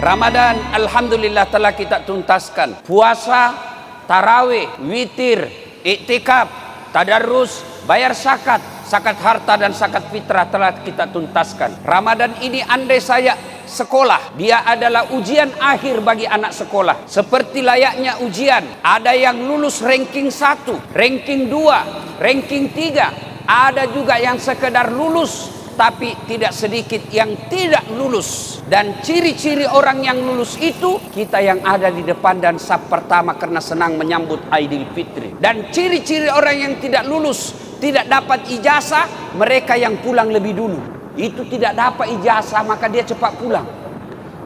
Ramadan alhamdulillah telah kita tuntaskan. Puasa, tarawih, witir, iktikaf, tadarrus, bayar zakat, zakat harta dan zakat fitrah telah kita tuntaskan. Ramadan ini andai saya sekolah, dia adalah ujian akhir bagi anak sekolah. Seperti layaknya ujian, ada yang lulus ranking 1, ranking 2, ranking 3, ada juga yang sekedar lulus, tapi tidak sedikit yang tidak lulus. Dan ciri-ciri orang yang lulus itu, kita yang ada di depan dan saf pertama karena senang menyambut Aidil Fitri. Dan ciri-ciri orang yang tidak lulus, tidak dapat ijazah, mereka yang pulang lebih dulu. Itu tidak dapat ijazah, maka dia cepat pulang.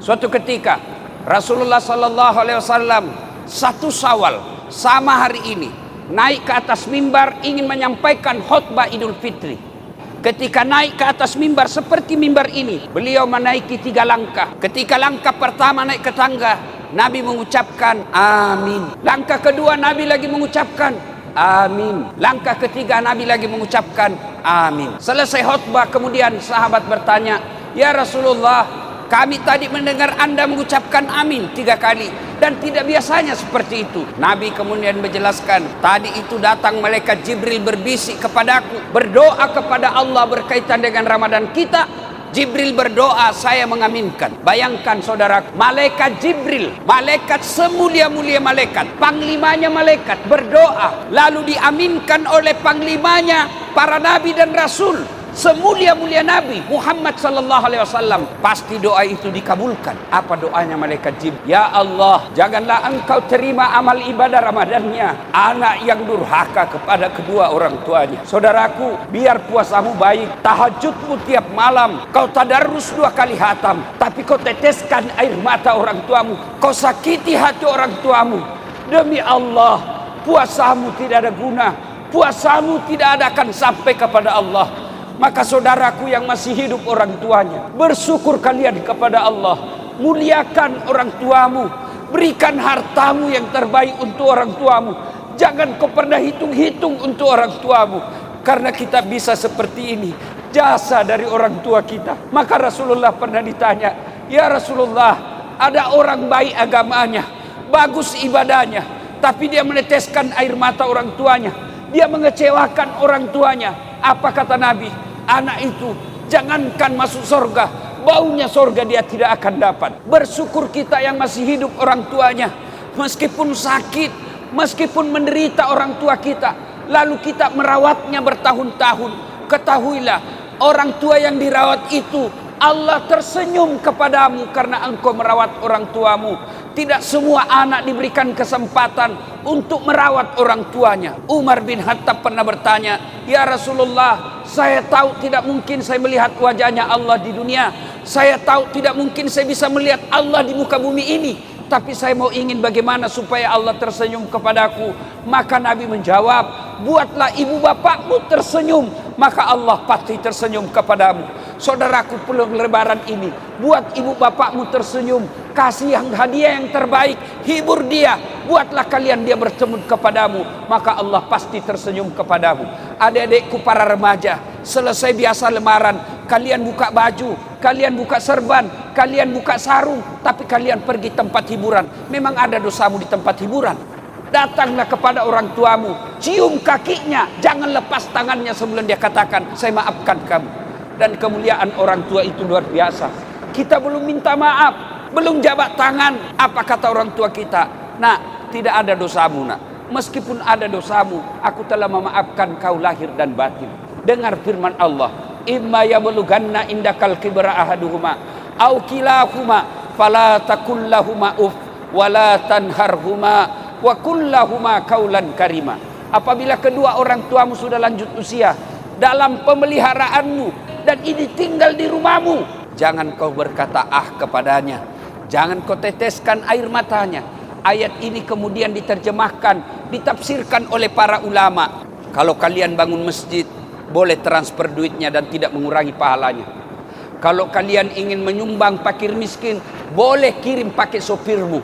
Suatu ketika Rasulullah SAW 1 Syawal sama hari ini naik ke atas mimbar ingin menyampaikan khutbah Idul Fitri. Ketika naik ke atas mimbar seperti mimbar ini, beliau menaiki 3 langkah. Ketika langkah pertama naik ke tangga, Nabi mengucapkan amin. Langkah kedua Nabi lagi mengucapkan amin. Langkah ketiga Nabi lagi mengucapkan amin. Selesai khutbah kemudian sahabat bertanya, "Ya Rasulullah, kami tadi mendengar Anda mengucapkan amin 3 kali dan tidak biasanya seperti itu." Nabi kemudian menjelaskan, tadi itu datang malaikat Jibril berbisik kepadaku, berdoa kepada Allah berkaitan dengan Ramadan kita. Jibril berdoa, saya mengaminkan. Bayangkan saudara, malaikat Jibril, malaikat semulia-mulia malaikat, panglimanya malaikat berdoa, lalu diaminkan oleh panglimanya para nabi dan rasul. Semulia-mulia Nabi Muhammad sallallahu alaihi wasallam, pasti doa itu dikabulkan. Apa doanya malaikat Jibril? Ya Allah, janganlah engkau terima amal ibadah Ramadannya anak yang durhaka kepada kedua orang tuanya. Saudaraku, biar puasamu baik, tahajudmu tiap malam, kau tadarrus 2 kali hatam, tapi kau teteskan air mata orang tuamu, kau sakiti hati orang tuamu. Demi Allah, puasamu tidak ada guna, puasamu tidak ada akan sampai kepada Allah. Maka saudaraku yang masih hidup orang tuanya, bersyukur kalian kepada Allah. Muliakan orang tuamu, berikan hartamu yang terbaik untuk orang tuamu. Jangan kau pernah hitung-hitung untuk orang tuamu, karena kita bisa seperti ini jasa dari orang tua kita. Maka Rasulullah pernah ditanya, "Ya Rasulullah, ada orang baik agamanya, bagus ibadahnya, tapi dia meneteskan air mata orang tuanya, dia mengecewakan orang tuanya." Apa kata Nabi? Anak itu jangankan masuk surga, baunya surga dia tidak akan dapat. Bersyukur kita yang masih hidup orang tuanya, meskipun sakit, meskipun menderita orang tua kita, lalu kita merawatnya bertahun-tahun. Ketahuilah, orang tua yang dirawat itu Allah tersenyum kepadamu karena engkau merawat orang tuamu. Tidak semua anak diberikan kesempatan untuk merawat orang tuanya. Umar bin Khattab pernah bertanya, "Ya Rasulullah, saya tahu tidak mungkin saya melihat wajahnya Allah di dunia. Saya tahu tidak mungkin saya bisa melihat Allah di muka bumi ini. Tapi saya mau ingin bagaimana supaya Allah tersenyum kepadaku." Maka Nabi menjawab, "Buatlah ibu bapakmu tersenyum, maka Allah pasti tersenyum kepadamu." Saudaraku, pulang lebaran ini, buat ibu bapakmu tersenyum, kasih yang hadiah yang terbaik, hibur dia, buatlah kalian dia bertemu kepadamu, maka Allah pasti tersenyum kepadamu. Adik-adikku para remaja, selesai biasa lemaran, kalian buka baju, kalian buka serban, kalian buka sarung, tapi kalian pergi tempat hiburan. Memang ada dosamu di tempat hiburan. Datanglah kepada orang tuamu, cium kakinya, jangan lepas tangannya sebelum dia katakan, "Saya maafkan kamu." Dan kemuliaan orang tua itu luar biasa. Kita belum minta maaf, belum jabat tangan. Apa kata orang tua kita? "Nak, tidak ada dosamu nak. Meskipun ada dosamu, aku telah memaafkan kau lahir dan batin." Dengar firman Allah, "Imma yablughanna indakal kibra ahaduhuma aw kilahuma fala taqul lahumā uff wa la tanharhuma wa qul lahumā qawlan karima." Apabila kedua orang tuamu sudah lanjut usia dalam pemeliharaanmu dan ini tinggal di rumahmu, jangan kau berkata ah kepadanya, jangan kau teteskan air matanya. Ayat ini kemudian diterjemahkan, ditafsirkan oleh para ulama. Kalau kalian bangun masjid, boleh transfer duitnya dan tidak mengurangi pahalanya. Kalau kalian ingin menyumbang fakir miskin, boleh kirim pakai sopirmu.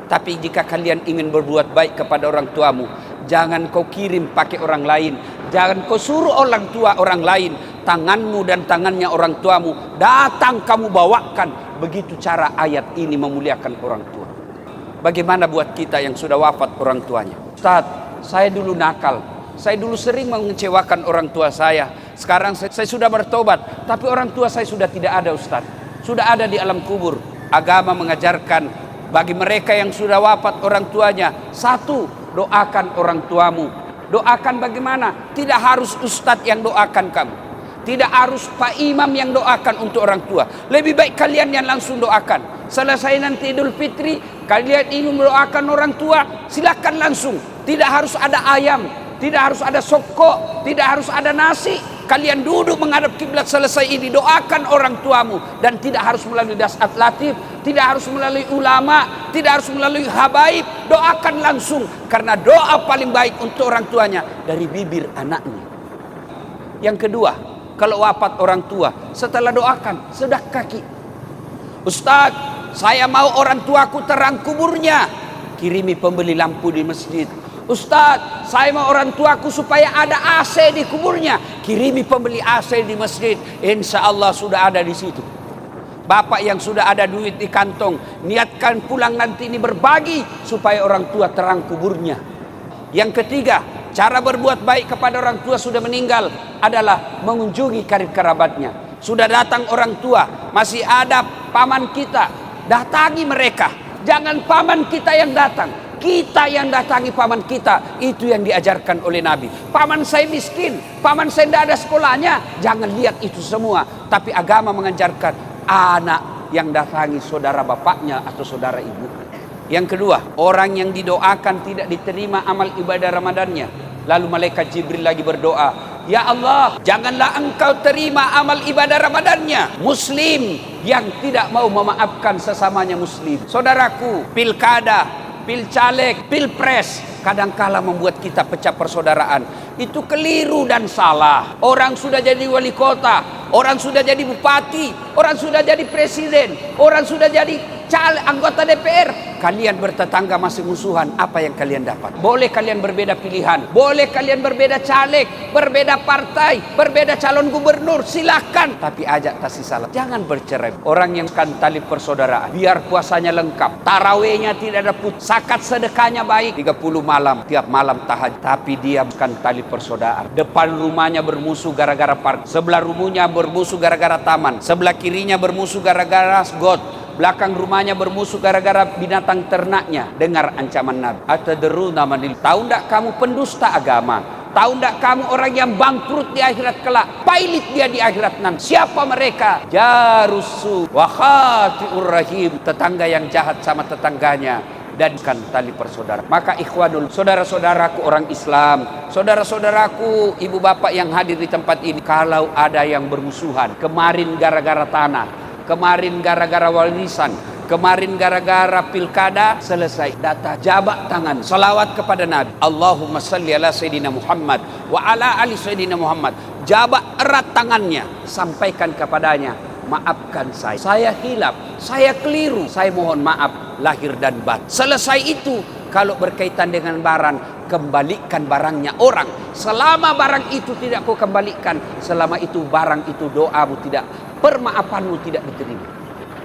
Tapi jika kalian ingin berbuat baik kepada orang tuamu, jangan kau kirim pakai orang lain. Jangan kau suruh orang tua orang lain. tanganmu dan tangannya orang tuamu, datang kamu bawakan. Begitu cara ayat ini memuliakan orang tua. Bagaimana buat kita yang sudah wafat orang tuanya? Ustaz, saya dulu nakal, saya dulu sering mengecewakan orang tua saya. Sekarang saya sudah bertobat, tapi orang tua saya sudah tidak ada, Ustaz. Sudah ada di alam kubur. Agama mengajarkan bagi mereka yang sudah wafat orang tuanya, satu, doakan orang tuamu. Doakan bagaimana? Tidak harus ustadz yang doakan kamu. Tidak harus Pak Imam yang doakan untuk orang tua. Lebih baik kalian yang langsung doakan. Selesai nanti Idul Fitri, kalian ingin mendoakan orang tua, silakan langsung. Tidak harus ada ayam, tidak harus ada sopko, tidak harus ada nasi. Kalian duduk menghadap kiblat, selesai ini doakan orang tuamu. Dan tidak harus melalui dasat latif, tidak harus melalui ulama, tidak harus melalui habaib. Doakan langsung, karena doa paling baik untuk orang tuanya dari bibir anaknya. Yang kedua, kalau wafat orang tua, setelah doakan, sedekah kaki. Ustaz, saya mau orang tuaku terang kuburnya, kirimi pembeli lampu di masjid. Ustaz, saya mau orang tuaku supaya ada AC di kuburnya, kirimi pembeli AC di masjid. Insya Allah sudah ada di situ. Bapak yang sudah ada duit di kantong, niatkan pulang nanti ini berbagi supaya orang tua terang kuburnya. Yang ketiga, cara berbuat baik kepada orang tua sudah meninggal adalah mengunjungi karib kerabatnya. Sudah datang orang tua, masih ada paman kita, datangi mereka. Jangan paman kita yang datang, kita yang datangi paman kita. Itu yang diajarkan oleh Nabi. Paman saya miskin, paman saya tidak ada sekolahnya, jangan lihat itu semua. Tapi agama mengajarkan anak yang datangi saudara bapaknya atau saudara ibu. Yang kedua, orang yang didoakan tidak diterima amal ibadah Ramadannya. Lalu malaikat Jibril lagi berdoa, ya Allah, janganlah engkau terima amal ibadah Ramadannya Muslim yang tidak mau memaafkan sesamanya Muslim. Saudaraku, pilkada, pilcaleg, pilpres kadangkala membuat kita pecah persaudaraan. Itu keliru dan salah. Orang sudah jadi wali kota, orang sudah jadi bupati, orang sudah jadi presiden, orang sudah jadi anggota DPR. Kalian bertetangga masih musuhan, apa yang kalian dapat? Boleh kalian berbeda pilihan, boleh kalian berbeda caleg, berbeda partai, berbeda calon gubernur, silakan. Tapi ajak kasih salam, jangan bercerai. Orang yang kan tali persaudaraan, biar puasanya lengkap, tarawehnya tidak ada putus, zakat sedekahnya baik, 30 malam, tiap malam tahajud, tapi dia bukan tali persaudaraan. Depan rumahnya bermusuh gara-gara parkir, sebelah rumahnya bermusuh gara-gara taman, sebelah kirinya bermusuh gara-gara got, belakang rumahnya bermusuh gara-gara binatang ternaknya. Dengar ancaman Nabi. Atadruna manil. Tahu enggak kamu pendusta agama? Tahu enggak kamu orang yang bangkrut di akhirat kelak? Pailit dia di akhirat nanti. Siapa mereka? Jarusu wa khati'ur rahim. Tetangga yang jahat sama tetangganya dan kan tali persaudaraan. Maka ikhwanul, saudara-saudaraku orang Islam, saudara-saudaraku ibu bapak yang hadir di tempat ini, kalau ada yang bermusuhan, kemarin gara-gara tanah, kemarin gara-gara warisan, kemarin gara-gara pilkada, selesai, data, jabat tangan, salawat kepada Nabi. Allahumma salli ala Sayyidina Muhammad wa ala ali Sayyidina Muhammad. Jabat erat tangannya, sampaikan kepadanya, maafkan saya hilaf, saya keliru, saya mohon maaf lahir dan batin. Selesai itu, kalau berkaitan dengan barang, kembalikan barangnya orang. Selama barang itu tidak kau kembalikan, selama itu barang itu doamu tidak, permaafanmu tidak diterima.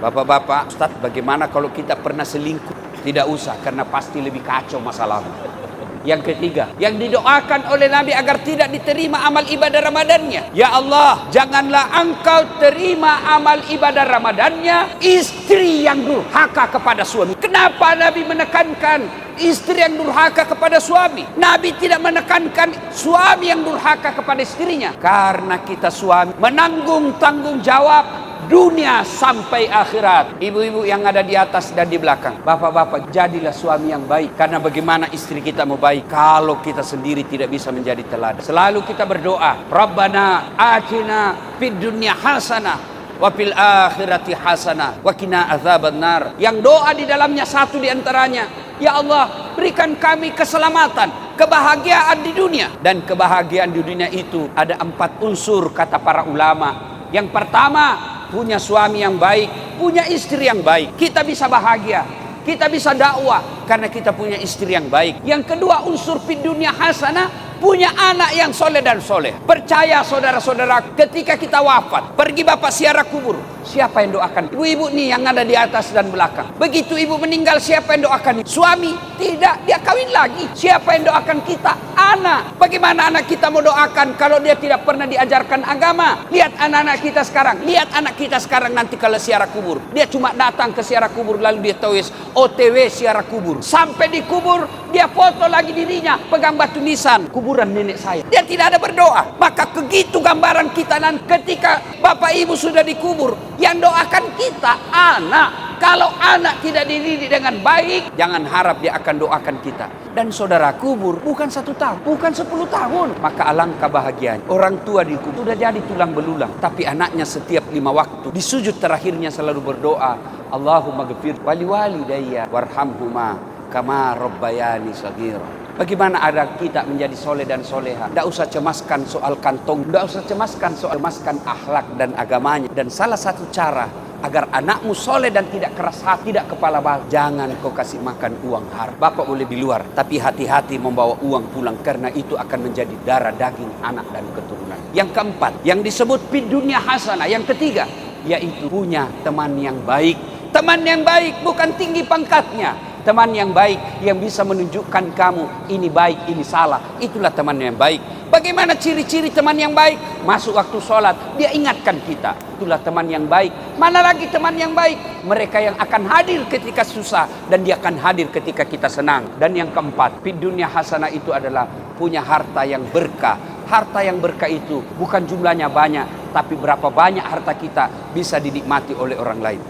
Bapak-bapak, Ustaz, bagaimana kalau kita pernah selingkuh? Tidak usah, karena pasti lebih kacau masalahmu. Yang ketiga, yang didoakan oleh Nabi agar tidak diterima amal ibadah Ramadannya. Ya Allah, janganlah engkau terima amal ibadah Ramadannya istri yang durhaka kepada suami. Kenapa Nabi menekankan istri yang durhaka kepada suami? Nabi tidak menekankan suami yang durhaka kepada istrinya. Karena kita suami menanggung tanggung jawab dunia sampai akhirat. Ibu-ibu yang ada di atas dan di belakang, bapak-bapak, jadilah suami yang baik. Karena bagaimana istri kita mau baik kalau kita sendiri tidak bisa menjadi teladan? Selalu kita berdoa, Rabbana atina fid dunya hasanah wa fil akhirati hasanah wa qina adzabannar. Yang doa di dalamnya satu di antaranya, ya Allah, berikan kami keselamatan, kebahagiaan di dunia. Dan kebahagiaan di dunia itu ada 4 unsur kata para ulama. Yang pertama, punya suami yang baik, punya istri yang baik. Kita bisa bahagia, kita bisa dakwah karena kita punya istri yang baik. Yang kedua, unsur fid dunya hasanah, punya anak yang soleh dan soleh. Percaya saudara-saudara, ketika kita wafat, pergi bapak ziarah kubur, siapa yang doakan? Ibu-ibu nih yang ada di atas dan belakang. Begitu ibu meninggal, siapa yang doakan? Suami? Tidak, dia kawin lagi. Siapa yang doakan kita? Anak. Bagaimana anak kita mau doakan kalau dia tidak pernah diajarkan agama? Lihat anak-anak kita sekarang. Lihat anak kita sekarang nanti kalau ziarah kubur. Dia cuma datang ke ziarah kubur lalu dia tulis OTW ziarah kubur. Sampai di kubur dia foto lagi dirinya pegang batu nisan kuburan nenek saya. Dia tidak ada berdoa. Maka begitu gambaran kita nanti ketika bapak ibu sudah dikubur, yang doakan kita anak. Kalau anak tidak dididik dengan baik, jangan harap dia akan doakan kita. Dan saudara, kubur bukan 1 tahun, bukan 10 tahun. Maka alangkah bahagianya orang tua di kubur sudah jadi tulang belulang, tapi anaknya setiap 5 waktu di sujud terakhirnya selalu berdoa, Allahumma ghfir wali walidayya warhamhuma kama rabbayani shaghira. Bagaimana ada kita menjadi soleh dan soleha? Tidak usah cemaskan soal kantong, tidak usah cemaskan soal akhlak dan agamanya. Dan salah satu cara agar anakmu soleh dan tidak keras hati, tidak kepala batu, jangan kau kasih makan uang haram. Bapak boleh di luar, tapi hati-hati membawa uang pulang, karena itu akan menjadi darah daging anak dan keturunan. Yang keempat, yang disebut fid dunya hasanah. Yang ketiga, yaitu punya teman yang baik. Teman yang baik bukan tinggi pangkatnya. Teman yang baik yang bisa menunjukkan kamu ini baik, ini salah. Itulah teman yang baik. Bagaimana ciri-ciri teman yang baik? Masuk waktu sholat, dia ingatkan kita. Itulah teman yang baik. Mana lagi teman yang baik? Mereka yang akan hadir ketika susah, dan dia akan hadir ketika kita senang. Dan yang keempat, fid dunya hasanah itu adalah punya harta yang berkah. Harta yang berkah itu bukan jumlahnya banyak, tapi berapa banyak harta kita bisa dinikmati oleh orang lain.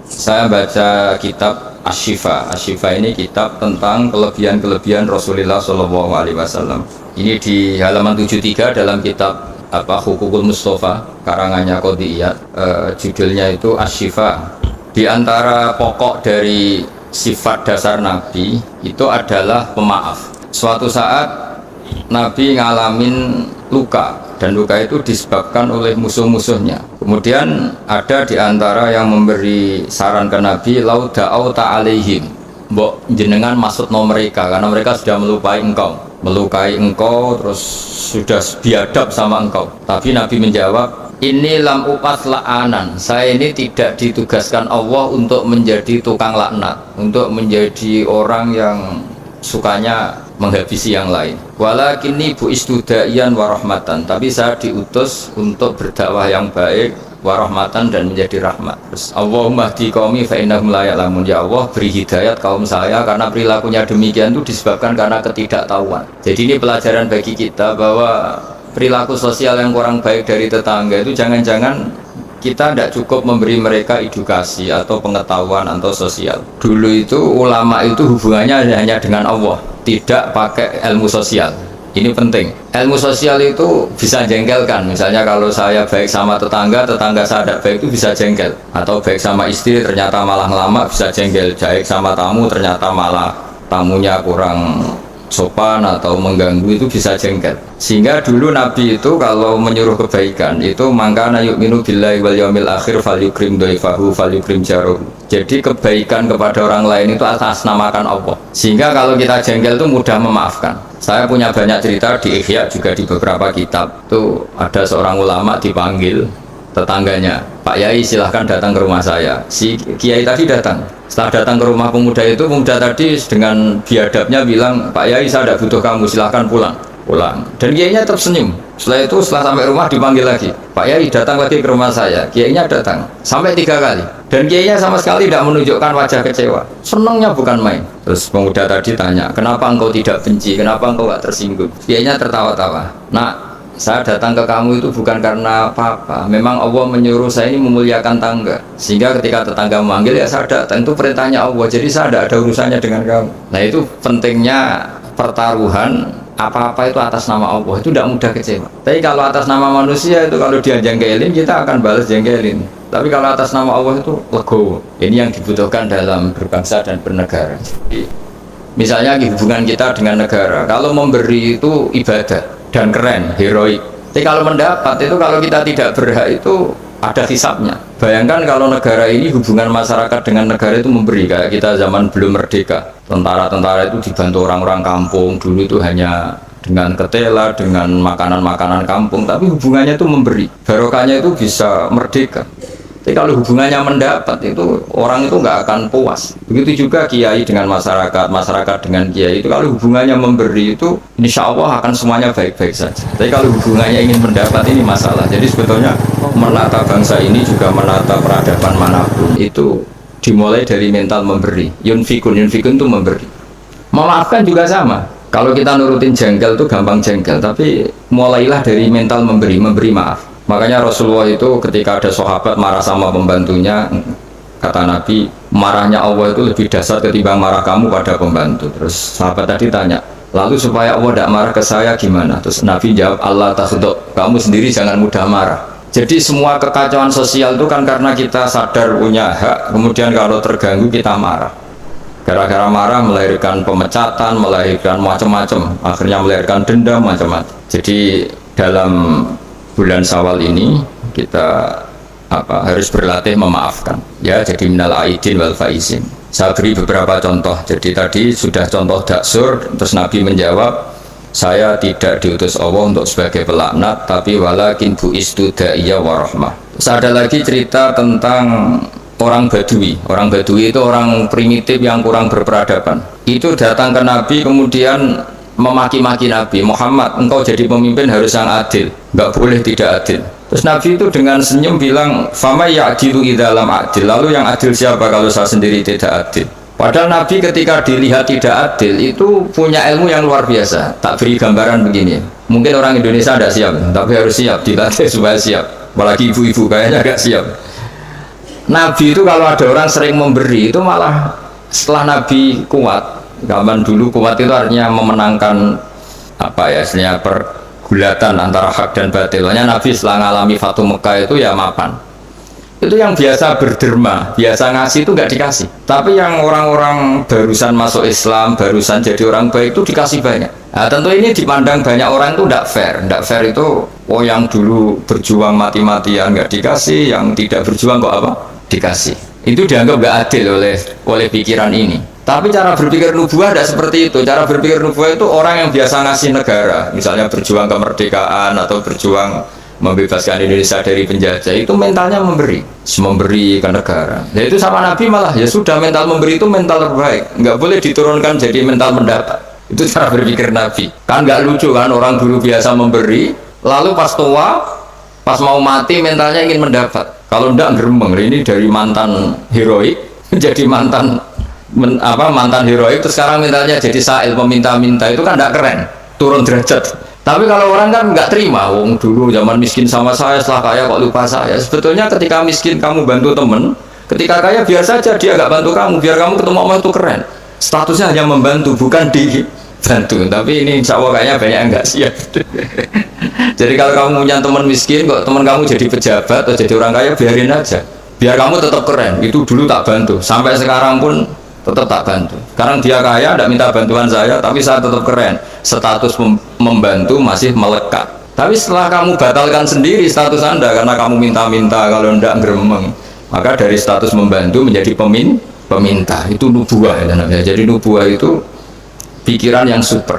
Saya baca kitab Asy-Syifa. Asy-Syifa ini kitab tentang kelebihan-kelebihan Rasulullah SAW. Ini di halaman 73 dalam kitab Hukukul Mustafa karangannya Qodiyat. Judulnya itu Asy-Syifa. Di antara pokok dari sifat dasar Nabi itu adalah pemaaf. Suatu saat Nabi ngalamin luka, dan luka itu disebabkan oleh musuh-musuhnya. Kemudian ada di antara yang memberi saran ke Nabi, lau da'au ta'alaihim, mbok jenengan maksudno mereka, karena mereka sudah melukai engkau, terus sudah biadab sama engkau. Tapi Nabi menjawab, ini lam upas la'anan, saya ini tidak ditugaskan Allah untuk menjadi tukang laknat, untuk menjadi orang yang sukanya menghabisi yang lain. Walakinni bu'istu da'iyan warahmatan, tapi saya diutus untuk berdakwah yang baik, warahmatan, dan menjadi rahmat. Terus Allahumma hdi qaumi fa innahum la ya'lamun, ya Allah beri hidayat kaum saya, karena perilakunya demikian itu disebabkan karena ketidaktahuan. Jadi ini pelajaran bagi kita bahwa perilaku sosial yang kurang baik dari tetangga itu jangan-jangan kita tidak cukup memberi mereka edukasi atau pengetahuan atau sosial. Dulu itu ulama itu hubungannya hanya dengan Allah, tidak pakai ilmu sosial. Ini penting. Ilmu sosial itu bisa jengkelkan. Misalnya kalau saya baik sama tetangga, tetangga saya tidak baik itu bisa jengkel. Atau baik sama istri ternyata malah lama, bisa jengkel. Baik sama tamu ternyata malah tamunya kurang sopan atau mengganggu, itu bisa jengkel. Sehingga dulu Nabi itu kalau menyuruh kebaikan itu mangkana yu'minu billahi wal yaumil akhir falyukrim dhaifahu falyukrim jaruh. Jadi kebaikan kepada orang lain itu atas namakan Allah. Sehingga kalau kita jengkel itu mudah memaafkan. Saya punya banyak cerita di Ihya, juga di beberapa kitab. Itu ada seorang ulama dipanggil tetangganya, Pak Yai silahkan datang ke rumah saya. Si Kiai tadi datang. Setelah datang ke rumah pemuda itu, pemuda tadi dengan biadabnya bilang, Pak Yai saya tidak butuh kamu, silahkan pulang. Dan Kiainya tersenyum. Setelah itu, setelah sampai rumah dipanggil lagi, Pak Yai datang lagi ke rumah saya. Kiainya datang sampai 3 kali, dan Kiainya sama sekali tidak menunjukkan wajah kecewa. Senangnya bukan main. Terus pemuda tadi tanya, kenapa engkau tidak benci, kenapa engkau tidak tersinggung? Kiainya tertawa-tawa. Nah, saya datang ke kamu itu bukan karena apa-apa. Memang Allah menyuruh saya ini memuliakan tangga, sehingga ketika tetangga memanggil ya saya datang, itu perintahnya Allah. Jadi saya tidak ada urusannya dengan kamu. Nah, itu pentingnya pertaruhan. Apa-apa itu atas nama Allah itu tidak mudah kecewa. Tapi kalau atas nama manusia itu, kalau dia jengkelin kita akan balas jengkelin. Tapi kalau atas nama Allah itu legowo. Ini yang dibutuhkan dalam berbangsa dan bernegara. Jadi, misalnya hubungan kita dengan negara, kalau memberi itu ibadah dan keren, heroik. Tapi kalau mendapat itu, kalau kita tidak berhak itu ada hisapnya. Bayangkan kalau negara ini hubungan masyarakat dengan negara itu memberi, kayak kita zaman belum merdeka. Tentara-tentara itu dibantu orang-orang kampung, dulu itu hanya dengan ketela, dengan makanan-makanan kampung, tapi hubungannya itu memberi. Barokahnya itu bisa merdeka. Tapi kalau hubungannya mendapat itu orang itu nggak akan puas. Begitu juga kiai dengan masyarakat, masyarakat dengan kiai itu kalau hubungannya memberi itu insya Allah akan semuanya baik-baik saja. Tapi kalau hubungannya ingin mendapat ini masalah. Jadi sebetulnya menata bangsa ini juga menata peradaban manapun itu dimulai dari mental memberi. Yunfikun itu memberi. Memaafkan juga sama. Kalau kita nurutin jengkel itu gampang jengkel, tapi mulailah dari mental memberi maaf. Makanya Rasulullah itu ketika ada sahabat marah sama pembantunya, kata Nabi, marahnya Allah itu lebih dahsyat ketimbang marah kamu pada pembantu. Terus sahabat tadi tanya, lalu supaya Allah tidak marah ke saya gimana? Terus Nabi jawab, Allah takhdok, kamu sendiri jangan mudah marah. Jadi semua kekacauan sosial itu kan karena kita sadar punya hak, kemudian kalau terganggu kita marah. Gara-gara marah melahirkan pemecatan, melahirkan macam-macam, akhirnya melahirkan dendam macam-macam. Jadi dalam bulan Syawal ini kita harus berlatih memaafkan ya, jadi minal aidin wal faizin. Saya beri beberapa contoh. Jadi tadi sudah contoh daksur, terus Nabi menjawab, saya tidak diutus Allah untuk sebagai pelaknat, tapi walakin bu'istu da'iyya wa rahmah. Terus ada lagi cerita tentang orang Badui. Orang Badui itu orang primitif yang kurang berperadaban. Itu datang ke Nabi kemudian memaki-maki Nabi, Muhammad, engkau jadi pemimpin harus yang adil, nggak boleh tidak adil. Terus Nabi itu dengan senyum bilang, fama ya'dilu idza lam adil, lalu yang adil siapa kalau saya sendiri tidak adil? Padahal Nabi ketika dilihat tidak adil itu punya ilmu yang luar biasa. Tak beri gambaran begini, mungkin orang Indonesia tidak siap, tapi harus siap, dilatih supaya siap. Apalagi ibu-ibu kayaknya agak siap. Nabi itu kalau ada orang sering memberi itu malah setelah Nabi kuat. Zaman dulu kuat itu artinya memenangkan istilahnya pergulatan antara hak dan batil. Hanya Nabi setelah ngalami Fatu Mekah itu ya mapan. Itu yang biasa berderma, biasa ngasih itu nggak dikasih. Tapi yang orang-orang barusan masuk Islam, barusan jadi orang baik itu dikasih banyak. Nah, tentu ini dipandang banyak orang itu tidak fair. Tidak fair itu, yang dulu berjuang mati-matian nggak dikasih, yang tidak berjuang kok dikasih. Itu dianggap nggak adil oleh pikiran ini. Tapi cara berpikir nubuah tidak seperti itu. Cara berpikir nubuah itu orang yang biasa ngasih negara, misalnya berjuang kemerdekaan atau berjuang membebaskan Indonesia dari penjajah, itu mentalnya memberi ke negara. Ya itu sama Nabi malah, ya sudah, mental memberi itu mental terbaik, nggak boleh diturunkan jadi mental mendapat. Itu cara berpikir Nabi. Kan nggak lucu kan, orang dulu biasa memberi, lalu pas tua, pas mau mati mentalnya ingin mendapat. Kalau enggak geremeng, ini dari mantan heroik menjadi mantan heroik, terus sekarang mentalnya jadi sa'il, peminta-minta, itu kan tidak keren, turun derajat. Tapi kalau orang kan nggak terima, wong dulu zaman miskin sama saya, setelah kaya kok lupa saya. Sebetulnya ketika miskin kamu bantu temen, ketika kaya biar saja dia nggak bantu kamu, biar kamu ketemu Allah itu keren. Statusnya hanya membantu, bukan dibantu. Tapi ini insya Allah kayaknya banyak yang nggak siap. Jadi kalau kamu punya teman miskin, kok teman kamu jadi pejabat atau jadi orang kaya, biarin aja, biar kamu tetap keren. Itu dulu tak bantu, sampai sekarang pun tetap tak bantu. Sekarang dia kaya, tidak minta bantuan saya, tapi saya tetap keren. Status membantu masih melekat. Tapi setelah kamu batalkan sendiri status Anda karena kamu minta-minta, kalau tidak geremeng, maka dari status membantu menjadi peminta. Itu nubuah ya. Jadi nubuah itu pikiran yang super.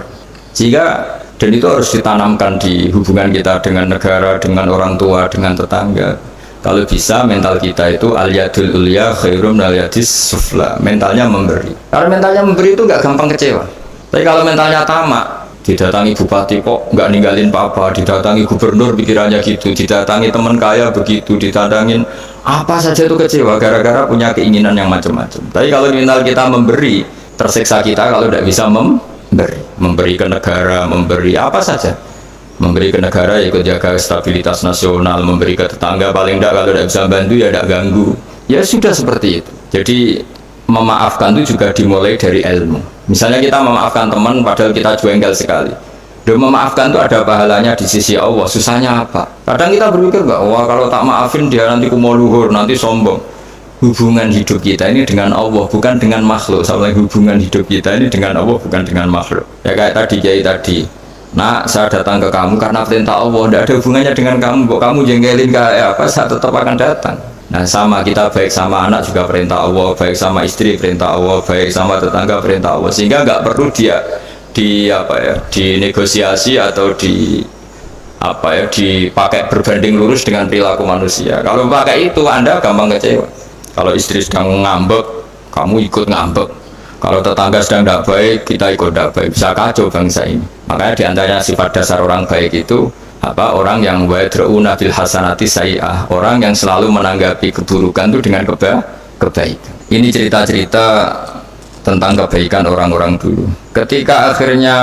Dan itu harus ditanamkan di hubungan kita dengan negara, dengan orang tua, dengan tetangga. Kalau bisa mental kita itu al-yadul ulya khairum al-yadis sufla, mentalnya memberi. Karena mentalnya memberi itu nggak gampang kecewa. Tapi kalau mentalnya tamak, didatangi bupati kok nggak ninggalin papa, didatangi gubernur pikirannya gitu, didatangi teman kaya begitu, ditandangin apa saja itu kecewa gara-gara punya keinginan yang macam-macam. Tapi kalau mental kita memberi, tersiksa kita kalau tidak bisa memberi ke negara, memberi apa saja. Memberi ke negara ya ikut jaga stabilitas nasional, memberi ke tetangga paling tidak kalau tidak bisa bantu ya tidak ganggu. Ya sudah seperti itu. Jadi memaafkan itu juga dimulai dari ilmu. Misalnya kita memaafkan teman padahal kita jengkel sekali. Dan memaafkan itu ada pahalanya di sisi Allah. Susahnya apa? Kadang kita berpikir wah kalau tak maafin dia nanti kumoluhur, nanti sombong. Hubungan hidup kita ini dengan Allah, bukan dengan makhluk. Sama hubungan hidup kita ini dengan Allah, bukan dengan makhluk. Ya kayak tadi kiai tadi. Nah, saya datang ke kamu karena perintah Allah, tidak ada hubungannya dengan kamu. Kok kamu jengkelin kayak apa, saya tetap akan datang. Nah sama, kita baik sama anak juga perintah Allah, baik sama istri perintah Allah, baik sama tetangga perintah Allah, sehingga nggak perlu dia dinegosiasi atau dipakai berbanding lurus dengan perilaku manusia. Kalau pakai itu Anda gampang kecewa. Kalau istri sedang ngambek, kamu ikut ngambek. Kalau tetangga sedang tidak baik, kita ikut tidak baik, bisa kacau bangsa ini. Makanya diantaranya sifat dasar orang baik itu orang yang wadra'una bil hasanati sayyi'ah, orang yang selalu menanggapi keburukan itu dengan kebaikan. Ini cerita-cerita tentang kebaikan orang-orang dulu. Ketika akhirnya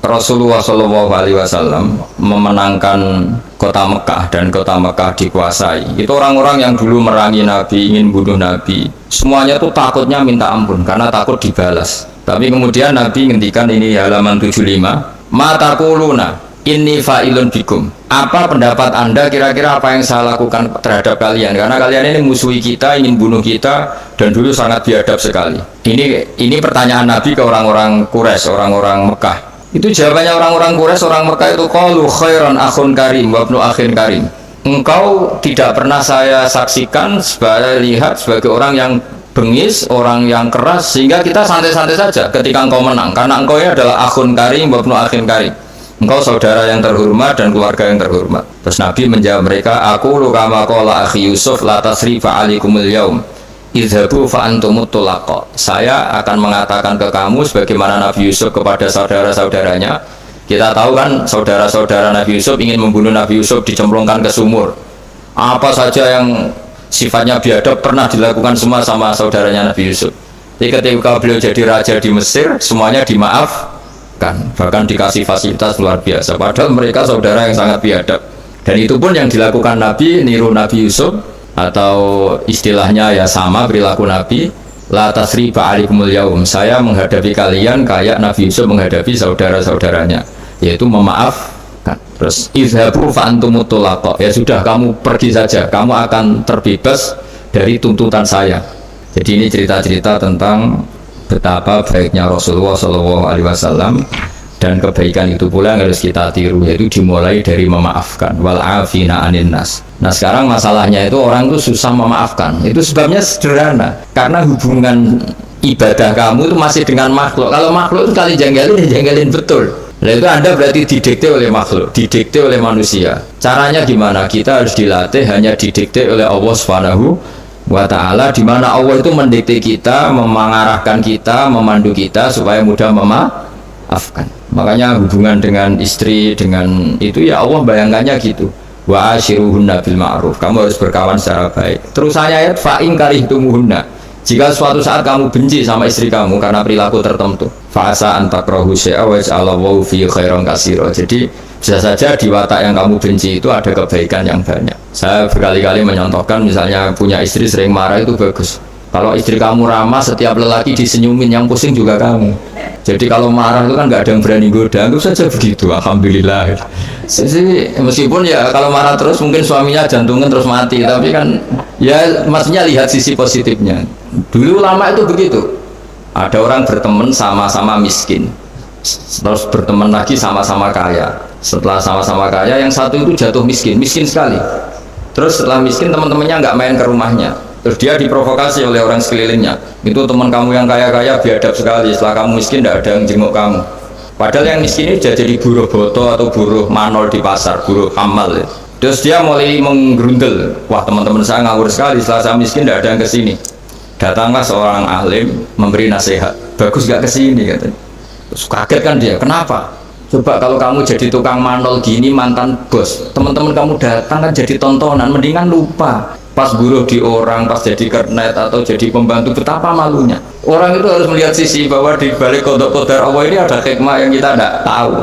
Rasulullah SAW memenangkan kota Mekah dan kota Mekah dikuasai, itu orang-orang yang dulu merangi Nabi, ingin bunuh Nabi, semuanya tuh takutnya minta ampun karena takut dibalas. Tapi kemudian Nabi ngendikan, ini halaman 75, mata kuluna inni fa'ilun bikum, apa pendapat anda kira-kira apa yang saya lakukan terhadap kalian, karena kalian ini musuhi kita, ingin bunuh kita, dan dulu sangat biadab sekali. Ini pertanyaan Nabi ke orang-orang Quraisy, orang-orang Mekah. Itu jawabannya orang-orang Quraisy, orang Mekah itu, qalu khairan akhun karim wa ibnu akhin karim, engkau tidak pernah saya saksikan lihat sebagai orang yang bengis, orang yang keras, sehingga kita santai-santai saja ketika engkau menang, karena engkau ini adalah akhun karim wa ibnu akhin karim, engkau saudara yang terhormat dan keluarga yang terhormat. Terus Nabi menjawab mereka, aku kama qala akhi Yusuf la tasrifa alaikumul yaum idhabu fa antumut tulaqa, saya akan mengatakan ke kamu sebagaimana Nabi Yusuf kepada saudara-saudaranya. Kita tahu kan saudara-saudara Nabi Yusuf ingin membunuh Nabi Yusuf, dicemplungkan ke sumur. Apa saja yang sifatnya biadab pernah dilakukan semua sama saudaranya Nabi Yusuf. Jadi ketika beliau jadi raja di Mesir, semuanya dimaafkan, bahkan dikasih fasilitas luar biasa, padahal mereka saudara yang sangat biadab. Dan itu pun yang dilakukan Nabi, niru Nabi Yusuf, atau istilahnya ya sama perilaku Nabi, la tasriba alaikumul yaum, saya menghadapi kalian kayak Nabi Yusuf menghadapi saudara-saudaranya, yaitu memaafkan. Terus izhabu fa antumut tulaqa, ya sudah kamu pergi saja, kamu akan terbebas dari tuntutan saya. Jadi ini cerita-cerita tentang betapa baiknya Rasulullah SAW, dan kebaikan itu pula yang harus kita tiru, yaitu dimulai dari memaafkan, wal afina anin nas. Nah sekarang masalahnya itu orang itu susah memaafkan. Itu sebabnya sederhana, karena hubungan ibadah kamu itu masih dengan makhluk. Kalau makhluk itu kali janggalin, ya janggalin betul. Nah itu Anda berarti didikte oleh makhluk, didikte oleh manusia. Caranya gimana? Kita harus dilatih hanya didikte oleh Allah Subhanahu wa ta'ala, di mana Allah itu mendikte kita, mengarahkan kita, memandu kita supaya mudah memaafkan. Makanya hubungan dengan istri, dengan itu ya Allah bayangkannya gitu, wa ashiruhunna bil ma'ruf, kamu harus berkawan secara baik. Terusannya ayat fa in karihtumuhunna, jika suatu saat kamu benci sama istri kamu karena perilaku tertentu, fa asa an takrahu syai'a wa ja'alallahu fi khairan katsira. Jadi bisa saja di watak yang kamu benci itu ada kebaikan yang banyak. Saya berkali-kali menyontohkan, misalnya punya istri sering marah itu bagus. Kalau istri kamu ramah, setiap lelaki disenyumin, yang pusing juga kamu. Jadi kalau marah itu kan nggak ada yang berani goda, itu saja begitu. Alhamdulillah. Meskipun ya kalau marah terus mungkin suaminya jantungnya terus mati, tapi kan ya maksudnya lihat sisi positifnya. Dulu lama itu begitu. Ada orang berteman sama-sama miskin, terus berteman lagi sama-sama kaya. Setelah sama-sama kaya, yang satu itu jatuh miskin sekali. Terus setelah miskin, teman-temannya nggak main ke rumahnya. Terus dia diprovokasi oleh orang sekelilingnya, itu teman kamu yang kaya-kaya biadab sekali, setelah kamu miskin tidak ada yang jenguk kamu. Padahal yang miskin ini jadi buruh boto atau buruh manol di pasar, buruh amal ya. Terus dia mulai menggerundel, wah teman-teman saya ngawur sekali, setelah saya miskin tidak ada yang kesini. Datanglah seorang alim memberi nasihat, bagus gak kesini katanya. Terus kaget kan dia, kenapa? Coba kalau kamu jadi tukang manol gini, mantan bos, teman-teman kamu datang kan jadi tontonan, mendingan lupa. Pas buruh di orang, pas jadi kernet atau jadi pembantu, betapa malunya. Orang itu harus melihat sisi bahwa di balik kodok-kodar Allah ini ada hikmah yang kita tidak tahu.